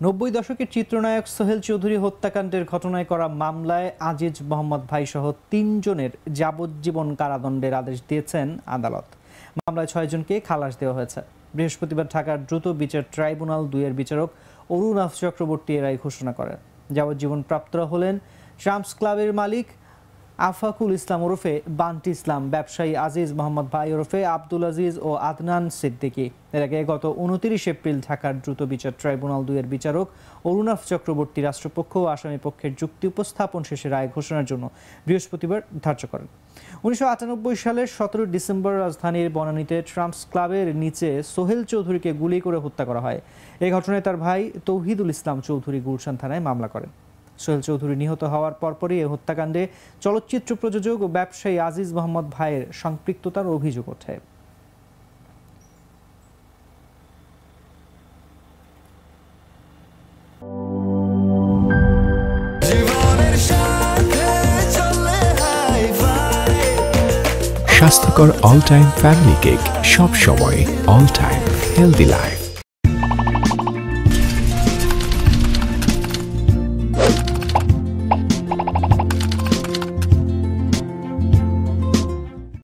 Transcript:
90 দশকের চিত্রনায়ক সোহেল চৌধুরী হত্যাকাণ্ডের ঘটনায় করা মামলায় আজিজ মোহাম্মদ ভাই সহ 3 জনের যাবজ্জীবন কারাদণ্ডের আদেশ দিয়েছেন আদালত। মামলায় 6 জনকে খালাস দেওয়া হয়েছে। বৃহস্পতিবার ঢাকার দ্রুত বিচার ট্রাইব্যুনাল 2 এর বিচারক অরুণাভ চক্রবর্তী এর রায় ঘোষণা করেন। যাবজ্জীবন প্রাপ্তরা হলেন শামস ক্লাবের মালিক আফাকুল ইসলাম ওরফে বান্টি ইসলাম, ব্যবসায়ী আজিজ মোহাম্মদ ভাই ওরফে আব্দুল আজিজ ও আদনান সিদ্দিকী। এর আগে গত 29 এপ্রিল ঢাকার দ্রুত বিচার ট্রাইব্যুনাল 2 এর বিচারক অরুণাভ চক্রবর্তী রাষ্ট্রপক্ষ ও আসামি পক্ষের যুক্তি উপস্থাপন শেষে রায় ঘোষণার জন্য বৃহস্পতিবার ধার্য করেন। 1998 সালের 17 ডিসেম্বর রাজধানীর বনানীতে ট্রাম্পস ক্লাবের নিচে সোহেল চৌধুরীকে গুলি করে হত্যা করা হয়। এই ঘটনায় তার ভাই তৌহিদুল ইসলাম চৌধুরী গুলশান থানায় মামলা করেন। সোহেল চৌধুরী নিহত হওয়ার পরপরই এই হত্যাকাণ্ডে চলচ্চিত্র প্রযোজক ও ব্যবসায়ী আজিজ মোহাম্মদ ভাইয়ের সম্পৃক্ততার অভিযোগ ওঠে। স্বাস্থ্যকর অল টাইম ফ্যামিলি কেক, সব সময় অল টাইম হেলদি লাইফ।